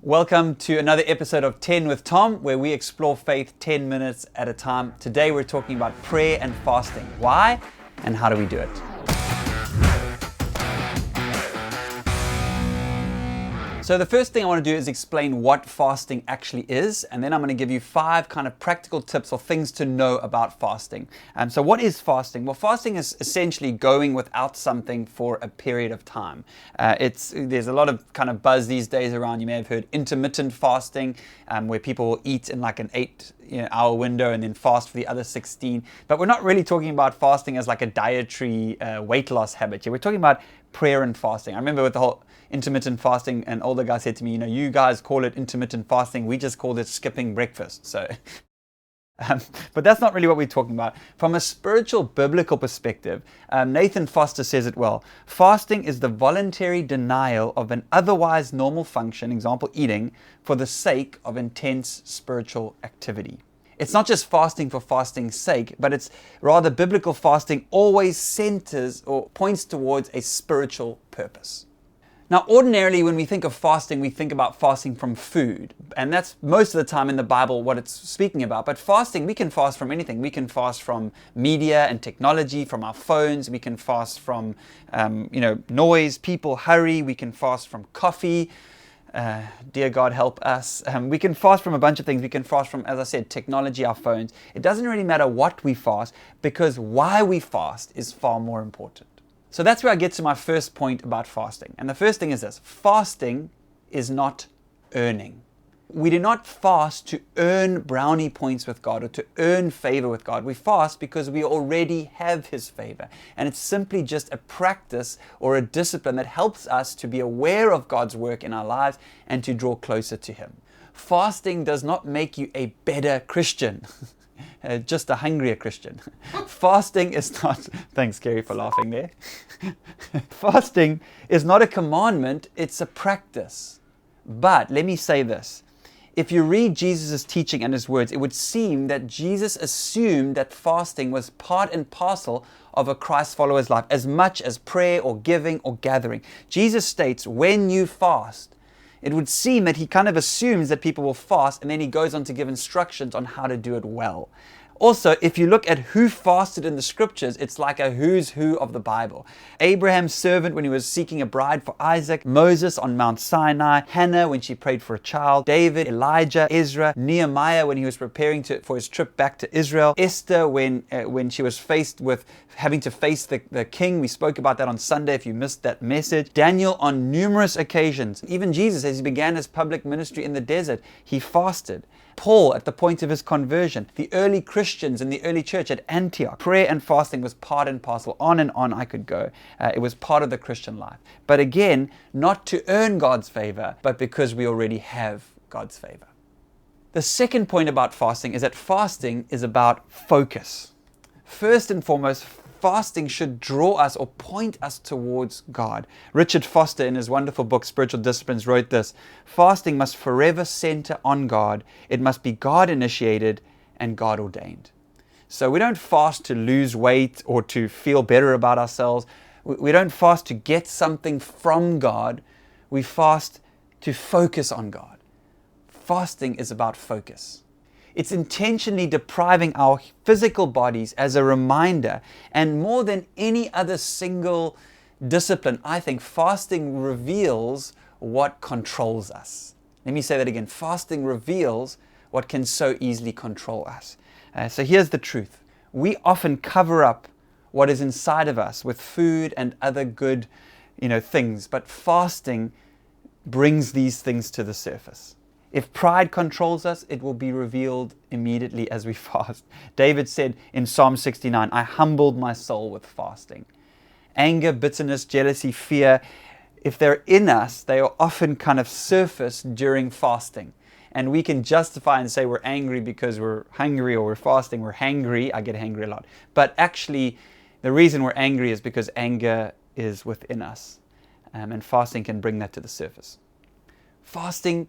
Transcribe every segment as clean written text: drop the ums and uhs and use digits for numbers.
Welcome to another episode of 10 with Tom, where we explore faith 10 minutes at a time. Today we're talking about prayer and fasting. Why and how do we do it? So the first thing I want to do is explain what fasting actually is, and then I'm going to give you 5 kind of practical tips or things to know about fasting. So what is fasting? Well, fasting is essentially going without something for a period of time. There's a lot of kind of buzz these days around. You may have heard intermittent fasting, where people will eat in like an 8-hour window and then fast for the other 16. But we're not really talking about fasting as like a dietary weight loss habit. We're talking about prayer and fasting. I remember with the whole intermittent fasting, an older guy said to me, you guys call it intermittent fasting, we just called it skipping breakfast. So, but that's not really what we're talking about. From a spiritual biblical perspective, Nathan Foster says it well. Fasting is the voluntary denial of an otherwise normal function, example eating, for the sake of intense spiritual activity. It's not just fasting for fasting's sake, but it's rather biblical fasting always centers or points towards a spiritual purpose. Now, ordinarily, when we think of fasting, we think about fasting from food. And that's most of the time in the Bible what it's speaking about. But fasting, we can fast from anything. We can fast from media and technology, from our phones. We can fast from, noise, people, hurry. We can fast from coffee. Dear God, help us. We can fast from a bunch of things. We can fast from, as I said, technology, our phones. It doesn't really matter what we fast, because why we fast is far more important. So that's where I get to my first point about fasting. And the first thing is this: fasting is not earning. We do not fast to earn brownie points with God or to earn favor with God. We fast because we already have His favor. And it's simply just a practice or a discipline that helps us to be aware of God's work in our lives and to draw closer to Him. Fasting does not make you a better Christian. Just a hungrier Christian. Fasting is not, thanks Kerry for laughing there. Fasting is not a commandment, it's a practice. But let me say this. If you read Jesus' teaching and His words, it would seem that Jesus assumed that fasting was part and parcel of a Christ follower's life, as much as prayer or giving or gathering. Jesus states, when you fast, it would seem that He kind of assumes that people will fast, and then He goes on to give instructions on how to do it well. Also, if you look at who fasted in the scriptures, it's like a who's who of the Bible. Abraham's servant when he was seeking a bride for Isaac, Moses on Mount Sinai, Hannah when she prayed for a child, David, Elijah, Ezra, Nehemiah when he was preparing for his trip back to Israel, Esther when she was faced with having to face the king. We spoke about that on Sunday if you missed that message. Daniel on numerous occasions. Even Jesus, as He began His public ministry in the desert, He fasted. Paul at the point of his conversion, the early Christians in the early church at Antioch. Prayer and fasting was part and parcel. On and on I could go. It was part of the Christian life. But again, not to earn God's favor, but because we already have God's favor. The second point about fasting is that fasting is about focus. First and foremost, fasting should draw us or point us towards God. Richard Foster, in his wonderful book, Spiritual Disciplines, wrote this: fasting must forever center on God. It must be God-initiated and God-ordained. So we don't fast to lose weight or to feel better about ourselves. We don't fast to get something from God. We fast to focus on God. Fasting is about focus. It's intentionally depriving our physical bodies as a reminder. And more than any other single discipline, I think fasting reveals what controls us. Let me say that again. Fasting reveals what can so easily control us. So here's the truth. We often cover up what is inside of us with food and other good, things. But fasting brings these things to the surface. If pride controls us, it will be revealed immediately as we fast. David said in Psalm 69, I humbled my soul with fasting. Anger, bitterness, jealousy, fear, if they're in us, they are often kind of surface during fasting. And we can justify and say we're angry because we're hungry, or we're fasting, we're hangry. I get hangry a lot. But actually, the reason we're angry is because anger is within us. And fasting can bring that to the surface. Fasting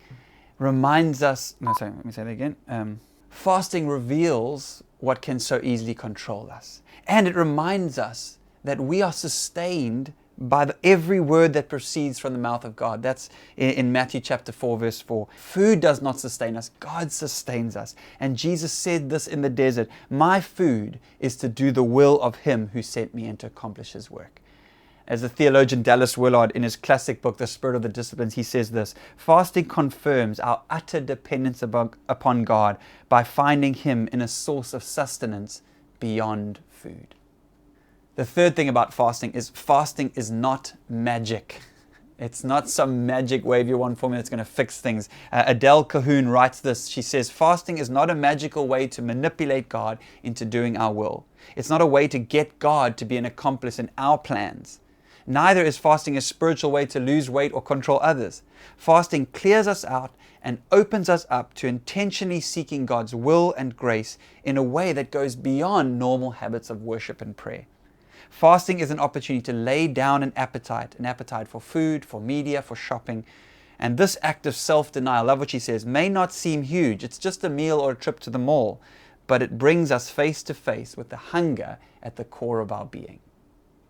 reminds us, let me say that again. Fasting reveals what can so easily control us. And it reminds us that we are sustained by every word that proceeds from the mouth of God. That's in Matthew chapter 4, verse 4. Food does not sustain us. God sustains us. And Jesus said this in the desert, my food is to do the will of Him who sent me and to accomplish His work. As the theologian Dallas Willard, in his classic book, The Spirit of the Disciplines, he says this: fasting confirms our utter dependence upon God by finding Him in a source of sustenance beyond food. The third thing about fasting is not magic. It's not some magic wavy one formula that's going to fix things. Adele Cahoon writes this. She says, fasting is not a magical way to manipulate God into doing our will. It's not a way to get God to be an accomplice in our plans. Neither is fasting a spiritual way to lose weight or control others. Fasting clears us out and opens us up to intentionally seeking God's will and grace in a way that goes beyond normal habits of worship and prayer. Fasting is an opportunity to lay down an appetite for food, for media, for shopping. And this act of self-denial, I love what she says, may not seem huge. It's just a meal or a trip to the mall, but it brings us face to face with the hunger at the core of our being.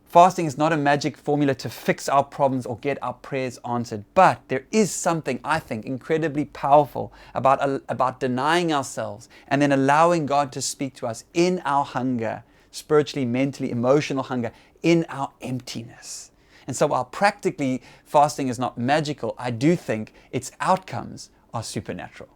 Fasting is not a magic formula to fix our problems or get our prayers answered, but there is something, I think, incredibly powerful about denying ourselves and then allowing God to speak to us in our hunger, spiritually, mentally, emotional hunger, in our emptiness. And so while practically fasting is not magical, I do think its outcomes are supernatural.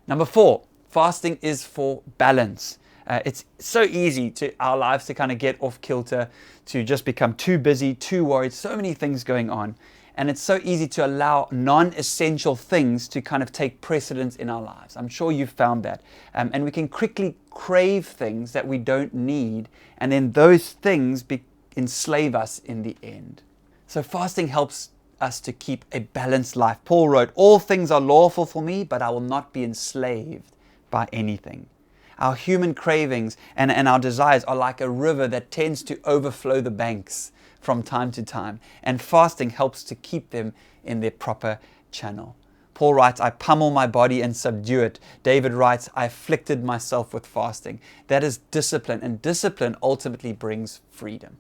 Number 4, fasting is for balance. It's so easy to our lives to kind of get off kilter, to just become too busy, too worried, so many things going on. And it's so easy to allow non-essential things to kind of take precedence in our lives. I'm sure you've found that. And we can quickly crave things that we don't need, and then those things enslave us in the end. So fasting helps us to keep a balanced life. Paul wrote, all things are lawful for me, but I will not be enslaved by anything. Our human cravings and our desires are like a river that tends to overflow the banks from time to time, and fasting helps to keep them in their proper channel. Paul writes, I pummel my body and subdue it. David writes, I afflicted myself with fasting. That is discipline, and discipline ultimately brings freedom.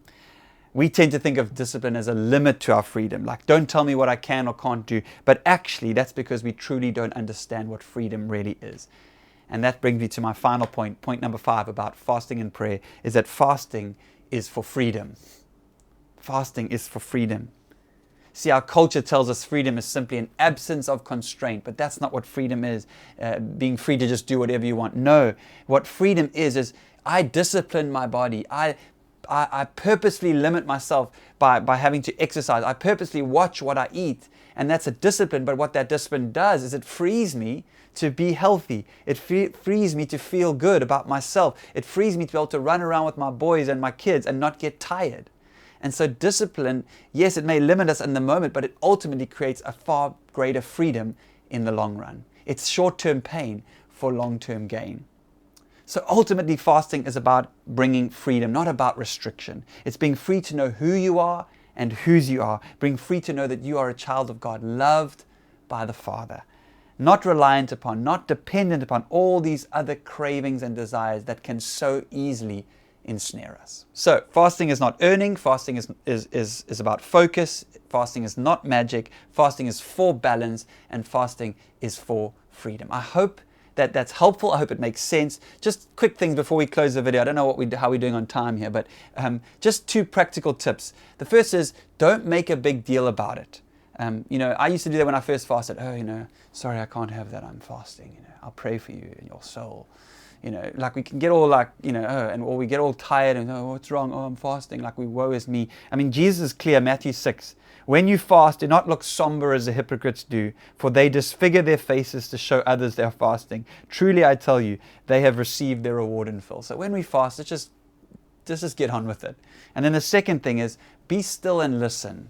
We tend to think of discipline as a limit to our freedom, like don't tell me what I can or can't do, but actually that's because we truly don't understand what freedom really is. And that brings me to my final point, point number 5 about fasting and prayer, is that fasting is for freedom. Fasting is for freedom. See, our culture tells us freedom is simply an absence of constraint, but that's not what freedom is, being free to just do whatever you want. No, what freedom is I discipline my body. I purposely limit myself by having to exercise. I purposely watch what I eat, and that's a discipline, but what that discipline does is it frees me to be healthy. It frees me to feel good about myself. It frees me to be able to run around with my boys and my kids and not get tired. And so discipline, yes, it may limit us in the moment, but it ultimately creates a far greater freedom in the long run. It's short-term pain for long-term gain. So ultimately, fasting is about bringing freedom, not about restriction. It's being free to know who you are and whose you are. Being free to know that you are a child of God, loved by the Father. Not reliant upon, not dependent upon all these other cravings and desires that can so easily ensnare us. So fasting is not earning, fasting is about focus, fasting is not magic, fasting is for balance, and fasting is for freedom. I hope that that's helpful. I hope it makes sense. Just quick things before we close the video. I don't know how we're doing on time here, but just 2 practical tips. The first is don't make a big deal about it. I used to do that when I first fasted. Sorry, I can't have that. I'm fasting. I'll pray for you and your soul. Like we can get all or we get all tired and what's wrong? Oh, I'm fasting. Like woe is me. I mean, Jesus is clear. Matthew 6. When you fast, do not look somber as the hypocrites do, for they disfigure their faces to show others they are fasting. Truly, I tell you, they have received their reward in full. So when we fast, let's just get on with it. And then the second thing is be still and listen.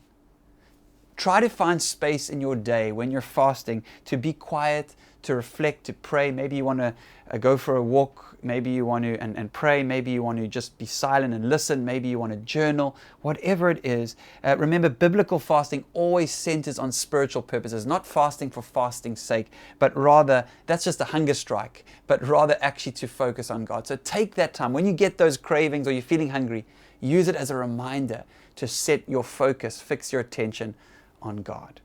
Try to find space in your day when you're fasting to be quiet, to reflect, to pray. Maybe you want to go for a walk. Maybe you want to and pray. Maybe you want to just be silent and listen. Maybe you want to journal. Whatever it is. Remember, biblical fasting always centers on spiritual purposes, not fasting for fasting's sake, but rather, that's just a hunger strike, but rather actually to focus on God. So take that time. When you get those cravings or you're feeling hungry, use it as a reminder to set your focus, fix your attention on God.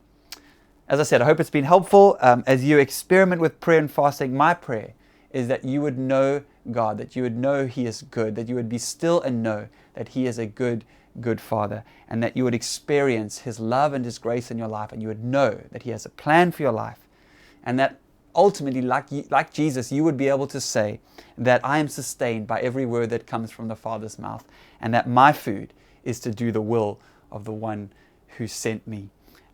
As I said, I hope it's been helpful. As you experiment with prayer and fasting, my prayer is that you would know God, that you would know He is good, that you would be still and know that He is a good Father, and that you would experience His love and His grace in your life, and you would know that He has a plan for your life, and that ultimately, like Jesus, you would be able to say that I am sustained by every word that comes from the Father's mouth, and that my food is to do the will of the one who sent me.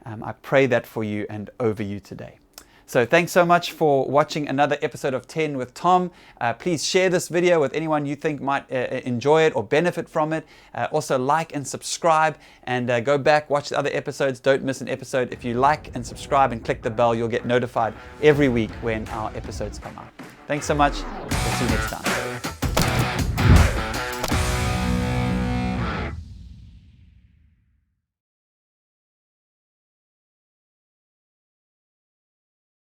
I pray that for you and over you today. So thanks so much for watching another episode of 10 with Tom. Please share this video with anyone you think might enjoy it or benefit from it. Also like and subscribe, and go back, watch the other episodes. Don't miss an episode. If you like and subscribe and click the bell, you'll get notified every week when our episodes come out. Thanks so much. We'll see you next time.